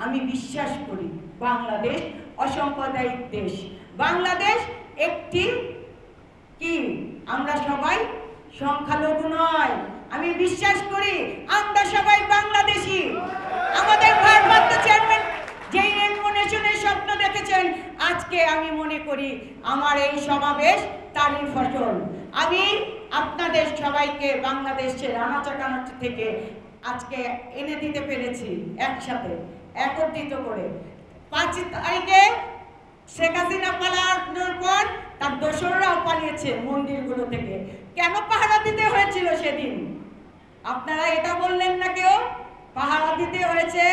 আমি বিশ্বাস করি বাংলাদেশ অসাম্প্রদায়িক দেশ। বাংলাদেশ একটি কি আমরা সবাই সংখ্যালঘু নয়। আমি বিশ্বাস করি আমরা সবাই বাংলাদেশি। আমাদের ভারপ্রাপ্ত চেয়ারম্যান যেই রেমুনেশনের স্বপ্ন দেখেছেন, আজকে আমি মনে করি আমার এই সমাবেশ তারই ফসল। আমি আপনাদের সবাইকে বাংলাদেশের আনাচা কানাচা থেকে আজকে এনে দিতে পেরেছি, একসাথে একত্রিত করে। 5 তারিখে শেখ হাসিনা পালানোর পর তার দোসররাও পালিয়েছে মন্দিরগুলো থেকে। কেন পাহারা দিতে হয়েছিল সেদিন? আপনারা এটা বললেন না কেউ? পাহারা দিতে হয়েছে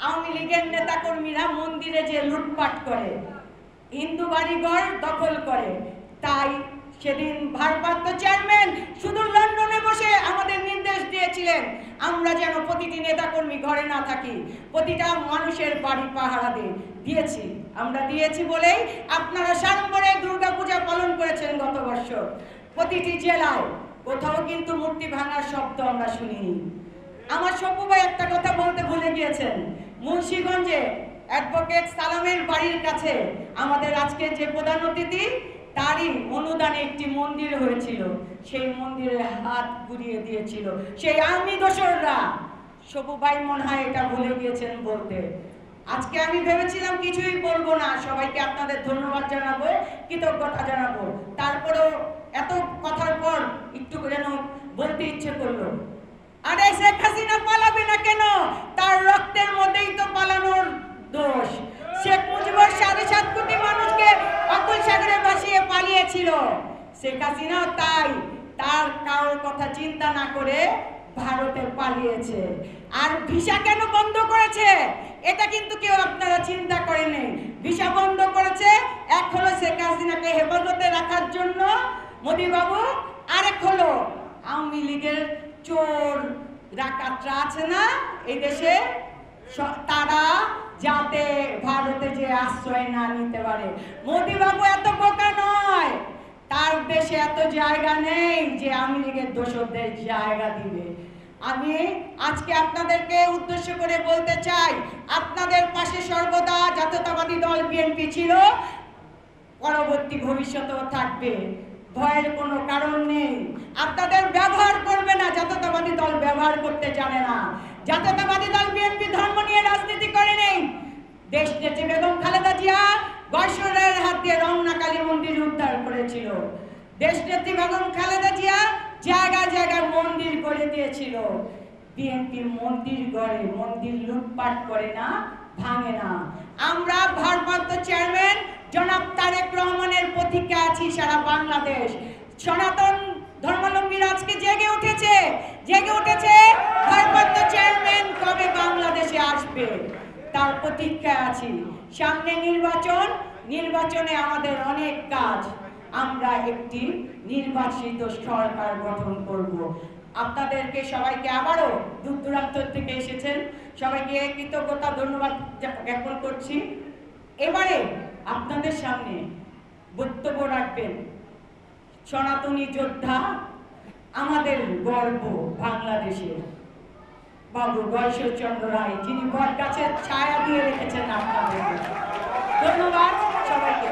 আওয়ামী লীগের নেতাকর্মীরা মন্দিরে যে লুটপাট করে, হিন্দু বাড়িঘর দখল করে। তাই সেদিন ভারপ্রাপ্ত চেয়ারম্যান শুধু লন্ডনে বসে আমাদের নির্দেশ দিয়েছিলেন আমরা যেন প্রতিটি নেতাকর্মী ঘরে না থাকি, প্রতিটা মানুষের বাড়ি পাহারা দিয়েছি। আমরা দিয়েছি বলেই আপনারা সাড়ম্বরে দুর্গাপূজা পালন করেছেন গত বছর। প্রতিটি জেলায় কোথাও কিন্তু মূর্তি ভাঙার শব্দ আমরা শুনিনি। আমার সপু ভাই একটা কথা বলতে ভুলে গিয়েছেন, মুন্সিগঞ্জে অ্যাডভোকেট সালামের বাড়ির কাছে আমাদের আজকে যে প্রধান অতিথি, তারই অনুদানে একটি মন্দির হয়েছিল। সেই মন্দিরের হাত ঘুরিয়ে দিয়েছিল সেই আওয়ামী দোসররা। সপু ভাই মনে হয় এটা ভুলে গিয়েছেন বলতে। আজকে আমি ভেবেছিলাম কিছুই বলবো না, সবাইকে আপনাদের ধন্যবাদ জানাবো, কৃতজ্ঞতা জানাবো। তারপরেও এত কথার পর একটু যেন বলতে ইচ্ছে করলো। আরে শেখ হাসিনা পালাবে না কেন? তার রক্তের মধ্যেই তো পালানোর দোষ। শেখ মুজিবুর 7.5 কোটি মানুষকে অকুল সাগরে ভাসিয়ে পালিয়েছিল। শেখ হাসিনাও তাই তার কারোর কথা চিন্তা না করে ভারতে পালিয়েছে। আর ভিসা কেন বন্ধ করেছে এটা কিন্তু কেউ আপনারা চিন্তা করেননি। ভিসা বন্ধ করেছে এক হলো শেখ হাসিনাকে হেফাজতে রাখার জন্য মোদি বাবু, আরেক হলো আওয়ামী লীগের চোর ডাকাতরা আছে না এই দেশে, তারা যাতে ভারতে যে আশ্রয় না নিতে পারে। মোদি বাবু এত বোকা নয়, তার দেশে এত জায়গা নেই যে আওয়ামী লীগের দোসরদের জায়গা দিবে। আমি আজকে আপনাদেরকে উদ্দেশ্য করে বলতে চাই, আপনাদের পাশে সর্বদা জাতীয়তাবাদী দল বিএনপি ছিল, পরবর্তী ভবিষ্যতেও থাকবে। ভয়ের কোনো কারণ নেই। আপনাদের ব্যবহার করবে না, জাতীয়তাবাদী দল ব্যবহার করতে জানে না। জাতীয়তাবাদী দল বিএনপি ধর্ম নিয়ে রাজনীতি করে নেই। দেশ নেত্রী বেগম খালেদা জিয়া গয়সরের হাত দিয়ে রমনা কালী মন্দির উদ্ধার করেছিল। দেশ নেত্রী বেগম খালেদা জিয়া জায়গায় জায়গায় মন্দির করে দিয়েছিল। বিএনপি মন্দির গড়ে, মন্দির লুটপাট করে না, ভাঙে না। আমরা ভারপ্রাপ্ত চেয়ারম্যান জনাব তারেক রহমানের প্রতীক্ষা আছি সারা বাংলাদেশ। সনাতন ধর্মাবলম্বীরা আজকে জেগে উঠেছে, ভারপ্রাপ্ত চেয়ারম্যান কবে বাংলাদেশে আসবে তার প্রতীক্ষায় আছি। সামনে নির্বাচনে আমাদের অনেক কাজ। আমরা একটি নির্বাচিত সরকার গঠন করব। আপনাদেরকে সবাইকে আবারও দূর দূরান্ত থেকে এসেছেন, সবাইকে কৃতজ্ঞতা ধন্যবাদ জ্ঞাপন করছি। এবারে আপনাদের সামনে বক্তব্য রাখবেন সনাতনী যোদ্ধা, আমাদের গর্ব বাংলাদেশের বাবু গয়েশ্বরচন্দ্র রায়, যিনি বট গাছের ছায়া দিয়ে রেখেছেন আপনাদের। ধন্যবাদ সবাইকে।